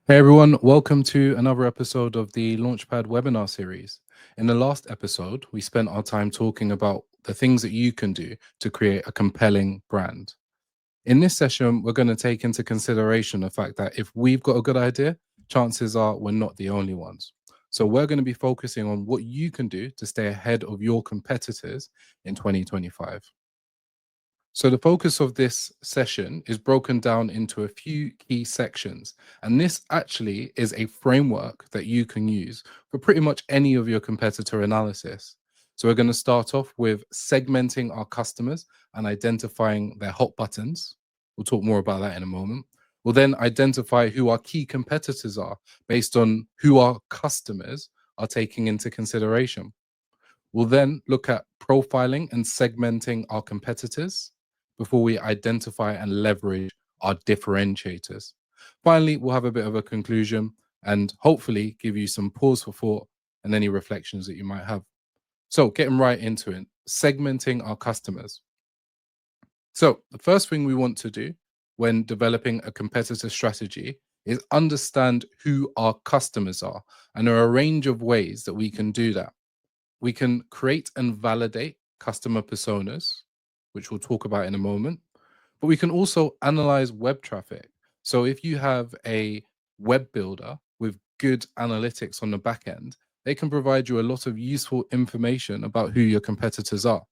Hey everyone, welcome to another episode of the Launchpad webinar series. In the last episode, we spent our time talking about the things that you can do to create a compelling brand. In this session, we're going to take into consideration the fact that if we've got a good idea, chances are we're not the only ones. So we're going to be focusing on what you can do to stay ahead of your competitors in 2025. So the focus of this session is broken down into a few key sections. And this actually is a framework that you can use for pretty much any of your competitor analysis. So we're going to start off with segmenting our customers and identifying their hot buttons. We'll talk more about that in a moment. We'll then identify who our key competitors are based on who our customers are taking into consideration. We'll then look at profiling and segmenting our competitors before we identify and leverage our differentiators. Finally, we'll have a bit of a conclusion and hopefully give you some pause for thought and any reflections that you might have. So, getting right into it, segmenting our customers. So, the first thing we want to do when developing a competitor strategy is understand who our customers are. And there are a range of ways that we can do that. We can create and validate customer personas, which we'll talk about in a moment, but we can also analyze web traffic. So if you have a web builder with good analytics on the back end, they can provide you a lot of useful information about who your competitors are.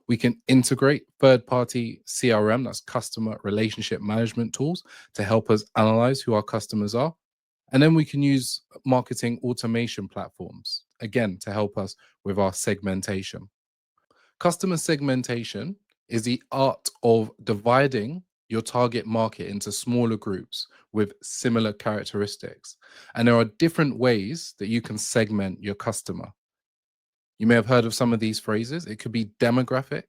We can integrate third-party CRM, that's customer relationship management tools, to help us analyze who our customers are. And then we can use marketing automation platforms, again, to help us with our segmentation. Customer segmentation is the art of dividing your target market into smaller groups with similar characteristics. And there are different ways that you can segment your customer. You may have heard of some of these phrases. It could be demographic,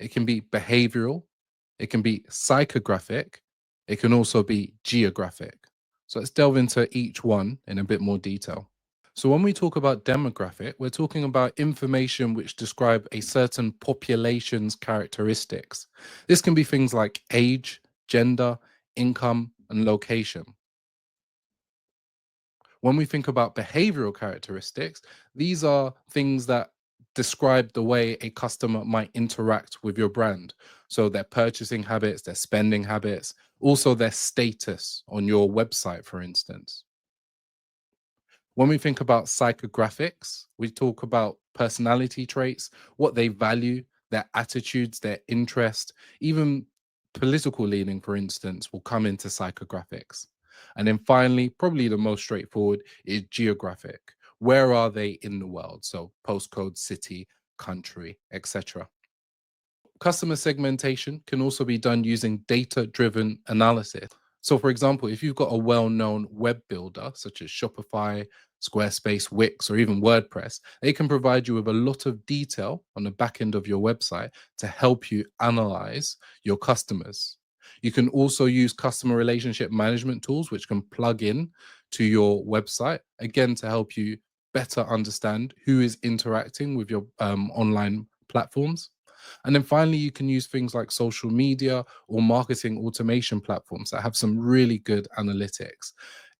it can be behavioral, it can be psychographic, it can also be geographic. So let's delve into each one in a bit more detail. So when we talk about demographic, we're talking about information which describe a certain population's characteristics. This can be things like age, gender, income, and location. When we think about behavioral characteristics, these are things that describe the way a customer might interact with your brand. So their purchasing habits, their spending habits, also their status on your website, for instance. When we think about psychographics, we talk about personality traits, what they value, their attitudes, their interest, even political leaning, for instance, will come into psychographics. And then finally, probably the most straightforward is geographic. Where are they in the world? So postcode, city, country, etc. Customer segmentation can also be done using data-driven analysis. So, for example, if you've got a well-known web builder such as Shopify, Squarespace, Wix, or even WordPress, they can provide you with a lot of detail on the back end of your website to help you analyze your customers. You can also use customer relationship management tools, which can plug in to your website, again, to help you better understand who is interacting with your online platforms. And then finally, you can use things like social media or marketing automation platforms that have some really good analytics.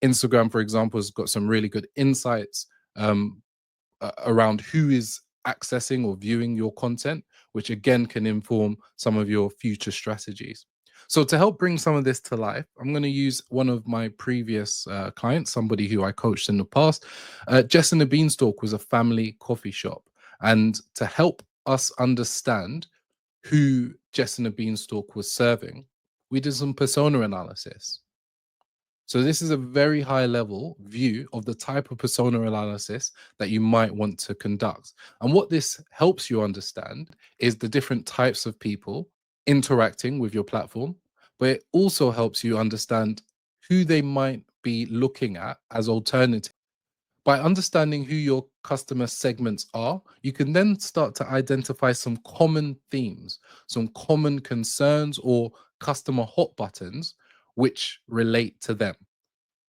Instagram, for example, has got some really good insights around who is accessing or viewing your content, which again can inform some of your future strategies. So to help bring some of this to life, I'm going to use one of my previous clients, somebody who I coached in the past. Jess and the Beanstalk was a family coffee shop. And to help us understand who Jess and the Beanstalk was serving, we did some persona analysis. So this is a very high level view of the type of persona analysis that you might want to conduct. And what this helps you understand is the different types of people interacting with your platform, but it also helps you understand who they might be looking at as alternatives. By understanding who your customer segments are, you can then start to identify some common themes, some common concerns or customer hot buttons which relate to them.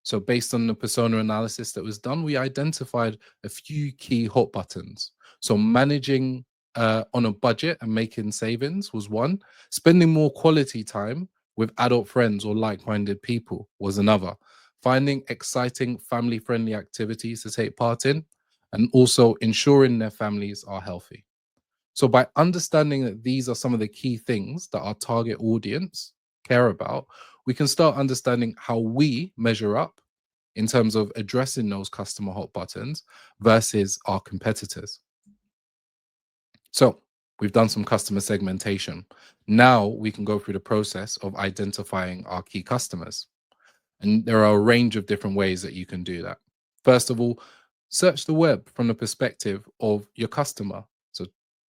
So based on the persona analysis that was done, we identified a few key hot buttons. So managing on a budget and making savings was one. Spending more quality time with adult friends or like-minded people was another. finding exciting family friendly activities to take part in, and also ensuring their families are healthy. So, by understanding that these are some of the key things that our target audience care about, we can start understanding how we measure up in terms of addressing those customer hot buttons versus our competitors. So, we've done some customer segmentation. Now we can go through the process of identifying our key customers. And there are a range of different ways that you can do that. First of all, search the web from the perspective of your customer. So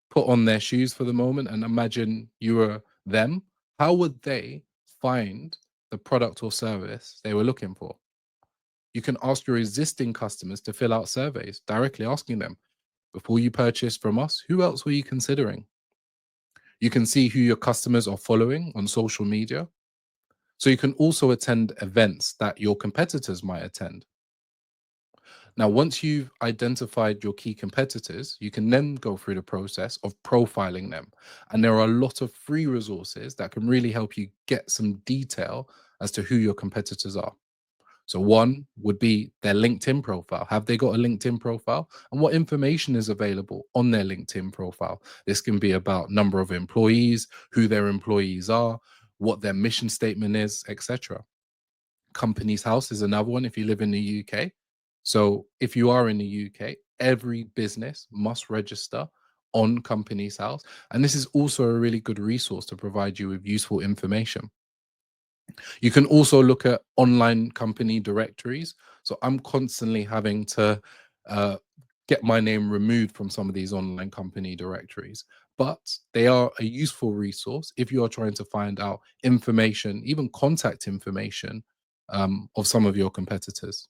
put on their shoes for the moment and imagine you were them. How would they find the product or service they were looking for? You can ask your existing customers to fill out surveys, directly asking them, before you purchased from us, who else were you considering? You can see who your customers are following on social media. So you can also attend events that your competitors might attend. Now, once you've identified your key competitors, you can then go through the process of profiling them. And there are a lot of free resources that can really help you get some detail as to who your competitors are. So, one would be their LinkedIn profile. Have they got a LinkedIn profile? And what information is available on their LinkedIn profile? This can be about number of employees, who their employees are, what their mission statement is, etc. Company's House is another one if you live in the UK. So if you are in the UK, every business must register on Company's House. And this is also a really good resource to provide you with useful information. You can also look at online company directories. So I'm constantly having to uh, get my name removed from some of these online company directories, but they are a useful resource if you are trying to find out information, even contact information of some of your competitors.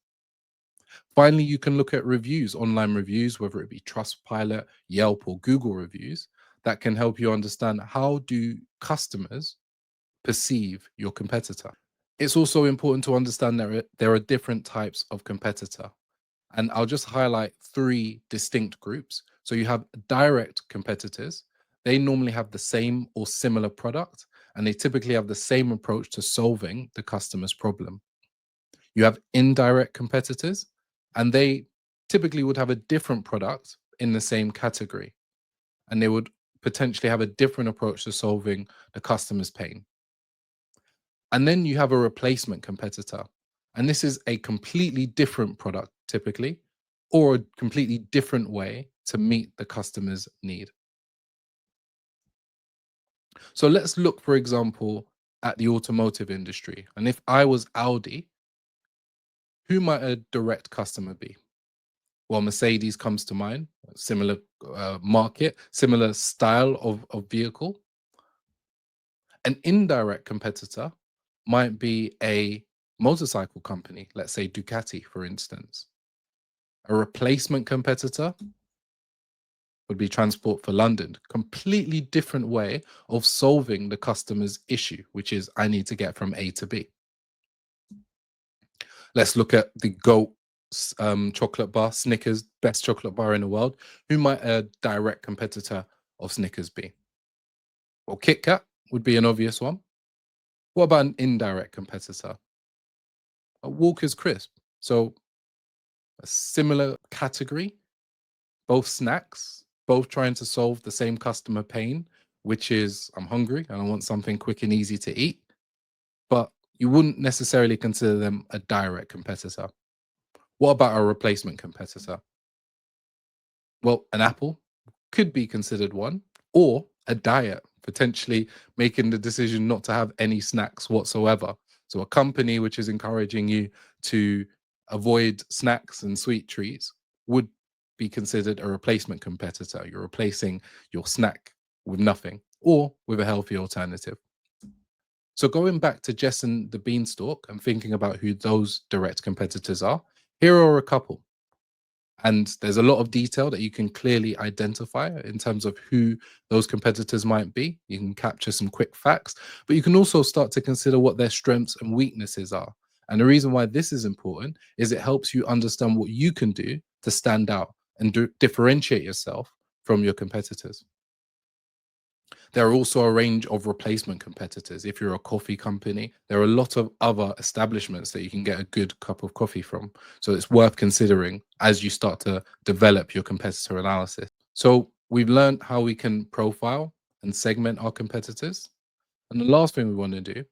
Finally, you can look at reviews, online reviews, whether it be Trustpilot, Yelp, or Google reviews, that can help you understand how do customers perceive your competitor. It's also important to understand that there are different types of competitor. And I'll just highlight three distinct groups. So you have direct competitors. They normally have the same or similar product, and they typically have the same approach to solving the customer's problem. You have indirect competitors, and they typically would have a different product in the same category, and they would potentially have a different approach to solving the customer's pain. And then you have a replacement competitor. And this is a completely different product, typically, or a completely different way to meet the customer's need. So let's look, for example, at the automotive industry. And if I was Audi, who might a direct customer be? Well, Mercedes comes to mind, similar market, similar style of vehicle. An indirect competitor might be a motorcycle company, let's say Ducati, for instance. A replacement competitor would be Transport for London. Completely different way of solving the customer's issue, which is I need to get from A to B. Let's look at the GOAT chocolate bar, Snickers, best chocolate bar in the world. Who might a direct competitor of Snickers be? Well, Kit Kat would be an obvious one. What about an indirect competitor? Walker's Crisp. So a similar category, both snacks, both trying to solve the same customer pain, which is I'm hungry and I want something quick and easy to eat. But you wouldn't necessarily consider them a direct competitor. What about a replacement competitor? Well, an apple could be considered one, or a diet, potentially making the decision not to have any snacks whatsoever. So, a company which is encouraging you to avoid snacks and sweet treats would be considered a replacement competitor. You're replacing your snack with nothing or with a healthy alternative. So, going back to Jess and the Beanstalk and thinking about who those direct competitors are, here are a couple. And there's a lot of detail that you can clearly identify in terms of who those competitors might be. You can capture some quick facts, but you can also start to consider what their strengths and weaknesses are. And the reason why this is important is it helps you understand what you can do to stand out and differentiate yourself from your competitors. There are also a range of replacement competitors. If you're a coffee company, there are a lot of other establishments that you can get a good cup of coffee from. So it's worth considering as you start to develop your competitor analysis. So we've learned how we can profile and segment our competitors. And the last thing we want to do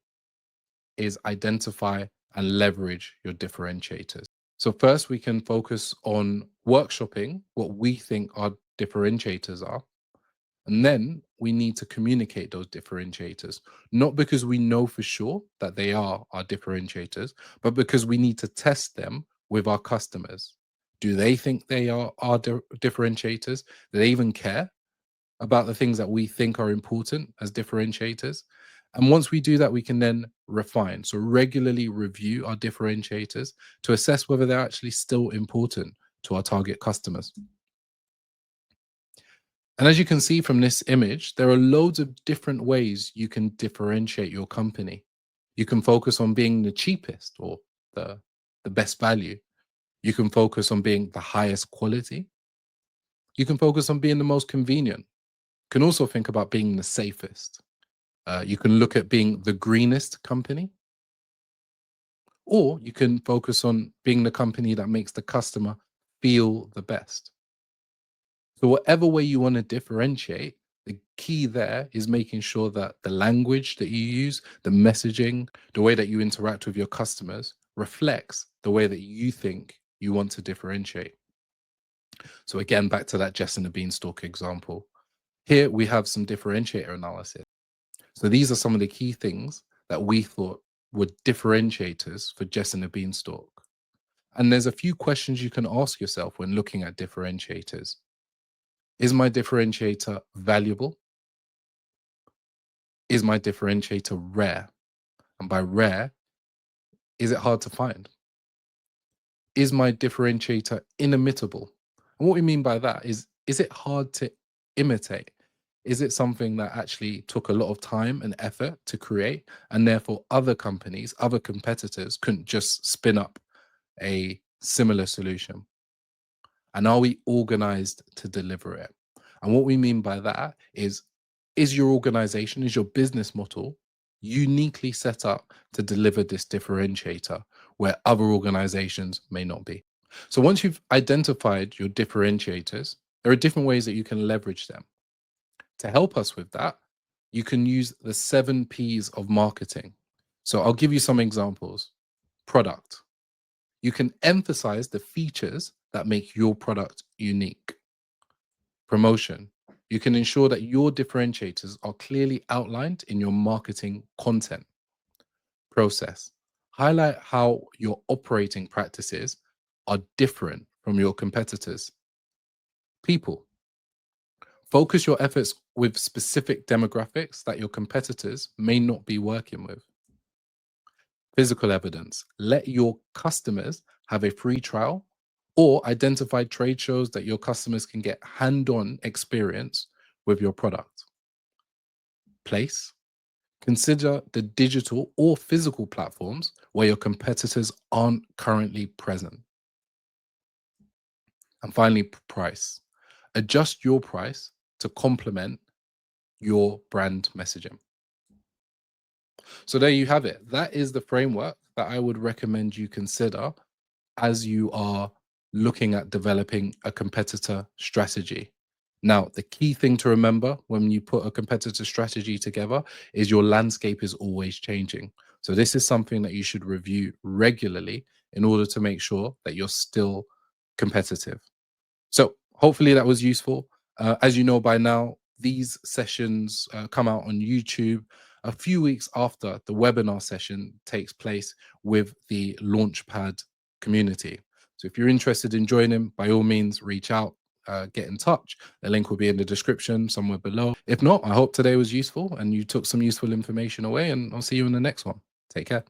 is identify and leverage your differentiators. So first we can focus on workshopping what we think our differentiators are. And then we need to communicate those differentiators, not because we know for sure that they are our differentiators, but because we need to test them with our customers. Do they think they are our differentiators? Do they even care about the things that we think are important as differentiators? And once we do that, we can then refine. So regularly review our differentiators to assess whether they're actually still important to our target customers. And as you can see from this image, there are loads of different ways you can differentiate your company. You can focus on being the cheapest or the, the best value. You can focus on being the highest quality. You can focus on being the most convenient. You can also think about being the safest. You can look at being the greenest company, or you can focus on being the company that makes the customer feel the best. So whatever way you want to differentiate, the key there is making sure that the language that you use, the messaging, the way that you interact with your customers reflects the way that you think you want to differentiate. So again, back to that Jess and the Beanstalk example. Here we have some differentiator analysis. So these are some of the key things that we thought were differentiators for Jess and the Beanstalk. And there's a few questions you can ask yourself when looking at differentiators. Is my differentiator valuable? Is my differentiator rare? And by rare, is it hard to find? Is my differentiator inimitable? And what we mean by that is it hard to imitate? Is it something that actually took a lot of time and effort to create, and therefore other companies, other competitors couldn't just spin up a similar solution? And are we organized to deliver it? And what we mean by that is your organization, is your business model uniquely set up to deliver this differentiator where other organizations may not be? So once you've identified your differentiators, there are different ways that you can leverage them. To help us with that, you can use the 7 Ps of marketing. So I'll give you some examples. Product. You can emphasize the features that make your product unique. Promotion. You can ensure that your differentiators are clearly outlined in your marketing content. Process. Highlight how your operating practices are different from your competitors. People. Focus your efforts with specific demographics that your competitors may not be working with. Physical evidence. Let your customers have a free trial or identify trade shows that your customers can get hand-on experience with your product. Place. Consider the digital or physical platforms where your competitors aren't currently present. And finally, price. Adjust your price to complement your brand messaging. So there you have it. That is the framework that I would recommend you consider as you are looking at developing a competitor strategy. Now, the key thing to remember when you put a competitor strategy together is your landscape is always changing. So this is something that you should review regularly in order to make sure that you're still competitive. So hopefully that was useful. As you know by now, these sessions come out on YouTube a few weeks after the webinar session takes place with the Launchpad community. So if you're interested in joining, by all means, reach out, get in touch. The link will be in the description somewhere below. If not, I hope today was useful and you took some useful information away, and I'll see you in the next one. Take care.